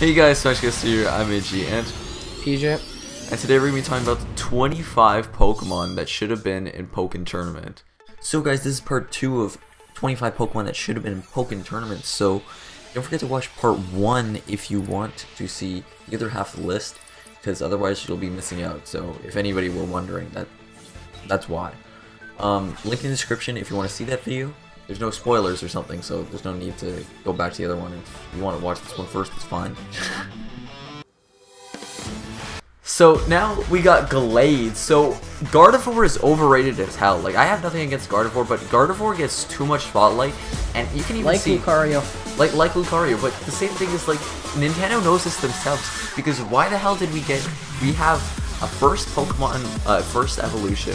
Hey guys, SmashCast here, I'm Iggy, and PJ. And today we're going to be talking about the 25 Pokemon that should have been in Pokken Tournament. So guys, this is part 2 of 25 Pokemon that should have been in Pokken Tournament, so don't forget to watch part 1 if you want to see the other half of the list, because otherwise you'll be missing out, so if anybody were wondering, that's why. Link in the description if you want to see that video. There's no spoilers or something, so there's no need to go back to the other one. If you want to watch this one first, it's fine. So now we got Glade. So Gardevoir is overrated as hell. Like, I have nothing against Gardevoir, but Gardevoir gets too much spotlight, and you can even see Lucario. Like Lucario, but the same thing is, like, Nintendo knows this themselves, because why the hell did we have a first Pokemon, first evolution,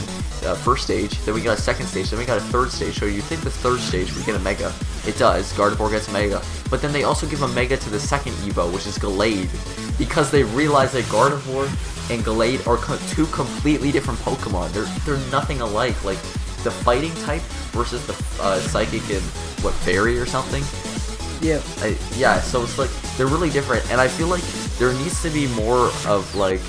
first stage, then we got a second stage, then we got a third stage, so you think the third stage we get a Mega. It does, Gardevoir gets a Mega, but then they also give a Mega to the second Evo, which is Glade, because they realize that Gardevoir and Glade are two completely different Pokemon. They're nothing alike, like, the fighting type versus the psychic and, what, fairy or something? Yeah. Yeah, so it's like, they're really different, and I feel like there needs to be more of, like,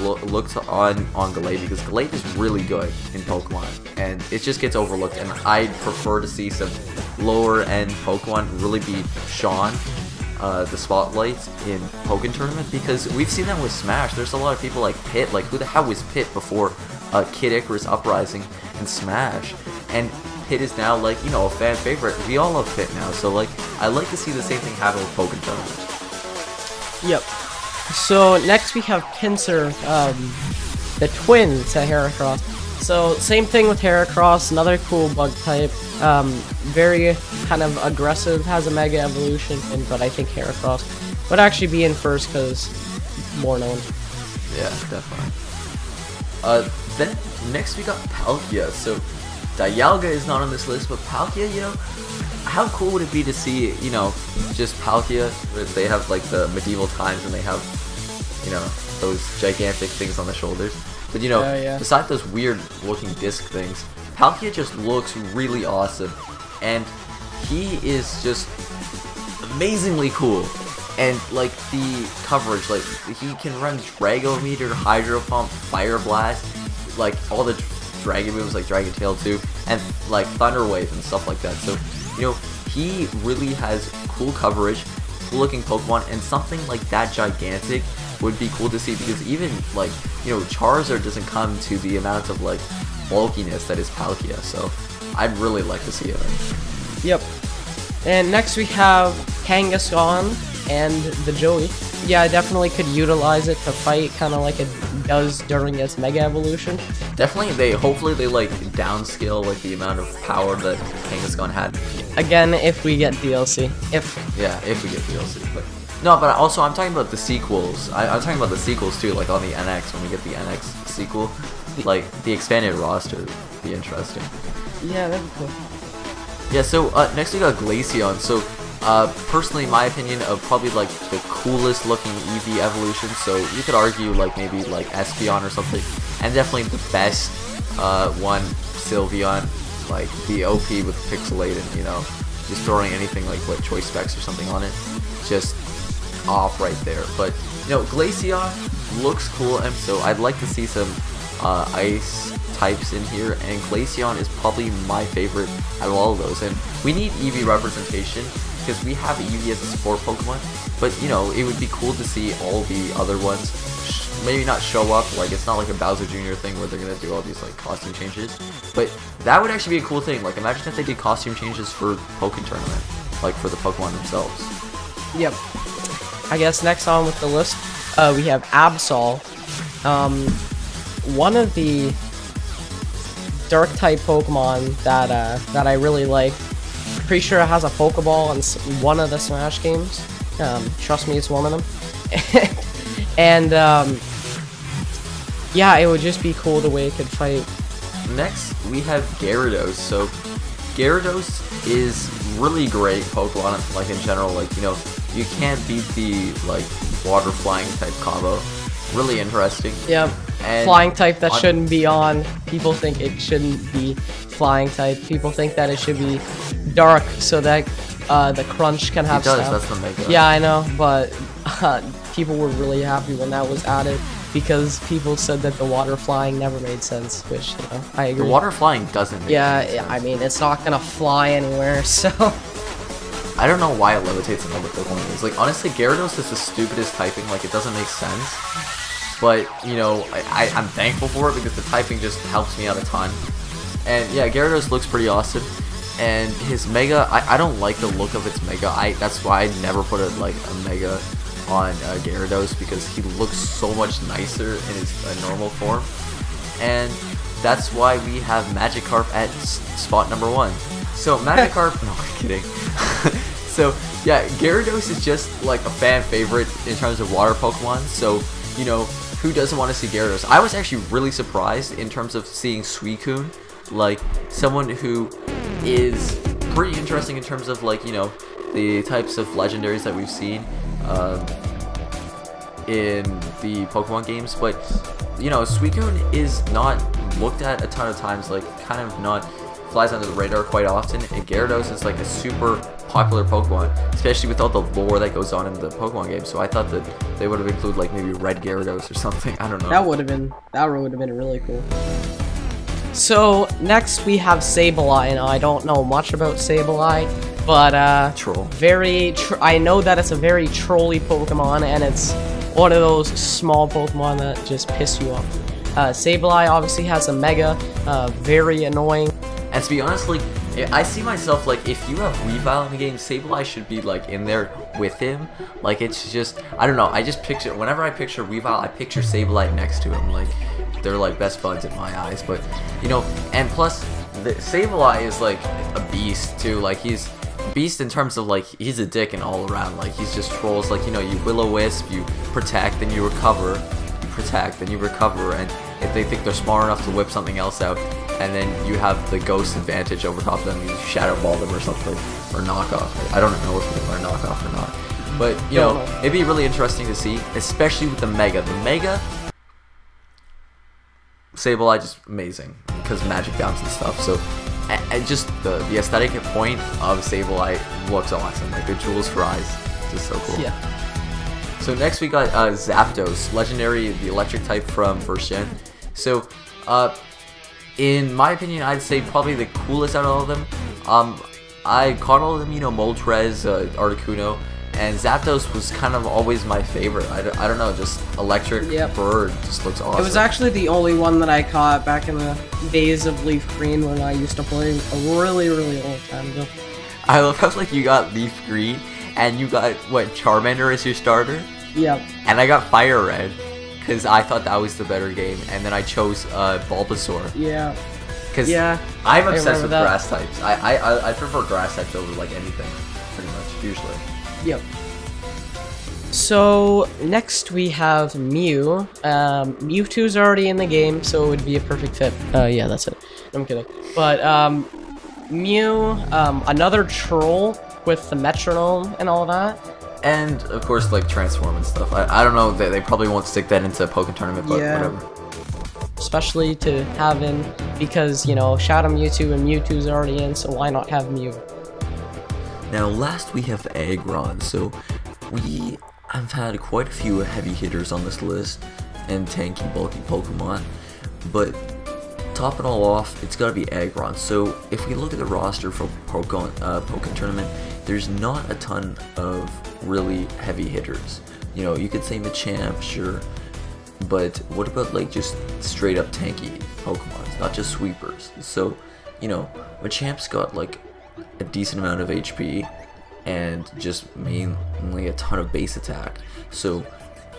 looked on Glade, because Glade is really good in Pokemon, and it just gets overlooked, and I'd prefer to see some lower end Pokemon really be shone the spotlight in Pokken Tournament, because we've seen that with Smash. There's a lot of people like Pit, like who the hell was Pit before Kid Icarus Uprising and Smash, and Pit is now, like, you know, a fan favorite. We all love Pit now, so like I like to see the same thing happen with Pokken Tournament. Yep. So next we have Pinsir, the twins to Heracross. So same thing with Heracross, another cool bug type, very kind of aggressive, has a Mega Evolution, but I think Heracross would actually be in first because more known. Yeah, definitely. Then next we got Palkia. So Dialga is not on this list, but Palkia, you know, how cool would it be to see, you know, just Palkia, they have like the medieval times and they have, you know, those gigantic things on the shoulders. But, you know, besides those weird looking disc things, Palkia just looks really awesome. And he is just amazingly cool. And, like, the coverage, like, he can run Drago Meter, Hydro Pump, Fire Blast, like, all the dragon moves, like Dragon Tail too, and, like, Thunder Wave and stuff like that. So, you know, he really has cool coverage, cool looking Pokemon, and something like that gigantic would be cool to see, because even, like, you know, Charizard doesn't come to the amount of, like, bulkiness that is Palkia, so I'd really like to see it. Yep. And next we have Kangaskhan and the Joey. Yeah, I definitely could utilize it to fight, kind of like it does during its Mega Evolution. Definitely, hopefully they like downscale like the amount of power that Kangaskhan had. Again, if we get DLC. If we get DLC. But no, but also I'm talking about the sequels. I'm talking about the sequels too, like on the NX, when we get the NX sequel. Like, the expanded roster would be interesting. Yeah, that'd be cool. Yeah, so next we got Glaceon. So personally, my opinion of probably like the coolest looking EV evolution, so you could argue like maybe like Espeon or something, and definitely the best one, Sylveon, like the OP with pixelated, you know, just throwing anything like what Choice Specs or something on it, just off right there. But, you know, Glaceon looks cool, and so I'd like to see some ice types in here, and Glaceon is probably my favorite out of all of those. And we need EV representation, because we have Eevee as a support Pokemon, but, you know, it would be cool to see all the other ones maybe not show up. Like, it's not like a Bowser Jr. thing where they're gonna do all these like costume changes, but that would actually be a cool thing. Like, imagine if they did costume changes for Pokken Tournament, like for the Pokemon themselves. Yep. I guess next on with the list, we have Absol, one of the dark type Pokemon that I really like. Pretty sure it has a Pokeball in one of the Smash games. Trust me, it's one of them. And yeah, it would just be cool the way it could fight. Next, we have Gyarados. So Gyarados is really great Pokemon, like in general. Like, you know, you can't beat the like water flying type combo. Really interesting. Yep. And flying type that shouldn't be on. People think it shouldn't be flying type. People think that it should be dark so that the crunch can have stuff. stuff. That's the Mega. Yeah, I know, but people were really happy when that was added because people said that the water flying never made sense, which, you know, I agree. The water flying doesn't make sense. Yeah, I mean, it's not gonna fly anywhere, so... I don't know why it levitates in other Pokemon games. Like, honestly, Gyarados is the stupidest typing, like, it doesn't make sense. But, you know, I'm thankful for it because the typing just helps me out a ton. And, yeah, Gyarados looks pretty awesome. And his Mega, I don't like the look of its Mega. That's why I never put a Mega on Gyarados, because he looks so much nicer in his normal form. And that's why we have Magikarp at spot number 1. So, Magikarp... no, I'm kidding. So, yeah, Gyarados is just, like, a fan favorite in terms of water Pokemon. So, you know, who doesn't want to see Gyarados? I was actually really surprised in terms of seeing Suicune, like, someone who is pretty interesting in terms of, like, you know, the types of legendaries that we've seen in the Pokemon games. But, you know, Suicune is not looked at a ton of times, like, kind of not flies under the radar quite often, and Gyarados is like a super popular Pokemon, especially with all the lore that goes on in the Pokemon game. So I thought that they would have included like maybe Red Gyarados or something. I don't know. That would have been really cool. So next we have Sableye. Now I don't know much about Sableye, but Troll. I know that it's a very trolly Pokemon, and it's one of those small Pokemon that just piss you off. Sableye obviously has a Mega, very annoying. And to be honest, like, I see myself, like, if you have Weavile in the game, Sableye should be, like, in there with him. Like, it's just, I don't know, I just picture, whenever I picture Weavile, I picture Sableye next to him. Like, they're, like, best buds in my eyes. But, you know, and plus, Sableye is, like, a beast, too. Like, he's a beast in terms of, like, he's a dick and all around. Like, he's just trolls. Like, you know, you Will-O-Wisp, you protect, then you recover. You protect, then you recover, and if they think they're smart enough to whip something else out, and then you have the ghost advantage over top of them, you shadow ball them or something, or knockoff. I don't know if people are knockoff or not, but you know, it'd be really interesting to see, especially with the Mega. The Mega Sableye just amazing because magic bounce and stuff. So, and just the aesthetic point of Sableye looks awesome. Like the jewels for eyes, just so cool. Yeah. So next we got Zapdos, legendary, the electric type from First Gen. So, in my opinion, I'd say probably the coolest out of all of them. I caught all of them, you know, Moltres, Articuno, and Zapdos was kind of always my favorite. I don't know, just electric bird just looks awesome. It was actually the only one that I caught back in the days of Leaf Green when I used to play a really, really long time ago. I love how, like, you got Leaf Green, and you got, what, Charmander as your starter? Yep. And I got Fire Red, because I thought that was the better game, and then I chose Bulbasaur. Yeah. Because I'm obsessed with grass types. I prefer grass types over, like, anything, pretty much, usually. Yep. So, next we have Mew. Mewtwo's already in the game, so it would be a perfect fit. Yeah, that's it. I'm kidding. But, Mew, another troll with the metronome and all that. And, of course, like, transform and stuff. I don't know, they probably won't stick that into Pokken Tournament, but whatever. Especially to have in, because, you know, Shadow Mewtwo and Mewtwo's already in, so why not have Mew? Now, last we have Aggron, so we have had quite a few heavy hitters on this list, and tanky, bulky Pokemon, but top it all off, it's gotta be Aggron. So, if we look at the roster for Pokken Tournament, there's not a ton of really heavy hitters. You know, you could say Machamp, sure, but what about, like, just straight up tanky Pokemon, not just sweepers? So, you know, Machamp's got, like, a decent amount of HP and just mainly a ton of base attack. So,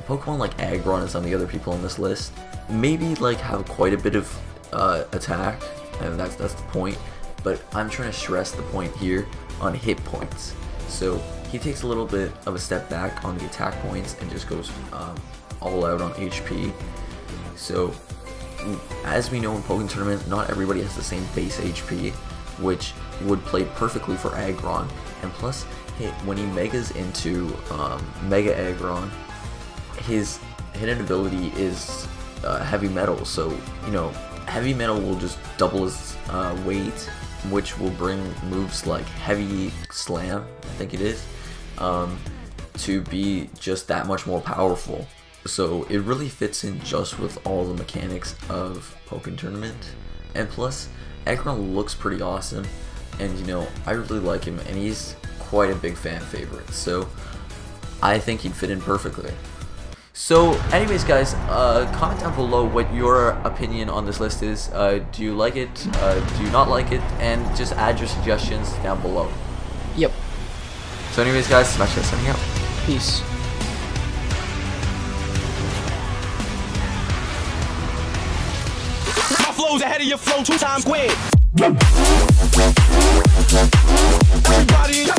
Pokemon like Aggron and some of the other people on this list maybe, like, have quite a bit of attack, and that's the point, but I'm trying to stress the point here on hit points. So he takes a little bit of a step back on the attack points and just goes all out on HP. So as we know in Pokken Tournament, not everybody has the same base HP, which would play perfectly for Aggron. And plus, when he megas into Mega Aggron, his hidden ability is heavy metal. So, you know, heavy metal will just double his weight, which will bring moves like Heavy Slam, I think it is, to be just that much more powerful. So it really fits in just with all the mechanics of Pokken Tournament. And plus, Ekron looks pretty awesome, and you know, I really like him, and he's quite a big fan favorite, so I think he'd fit in perfectly. So anyways guys, comment down below what your opinion on this list is. Do you like it? Do you not like it? And just add your suggestions down below. Yep. So anyways guys, SmashCast signing out. Peace. My flow's ahead of your flow 2 times quick. Everybody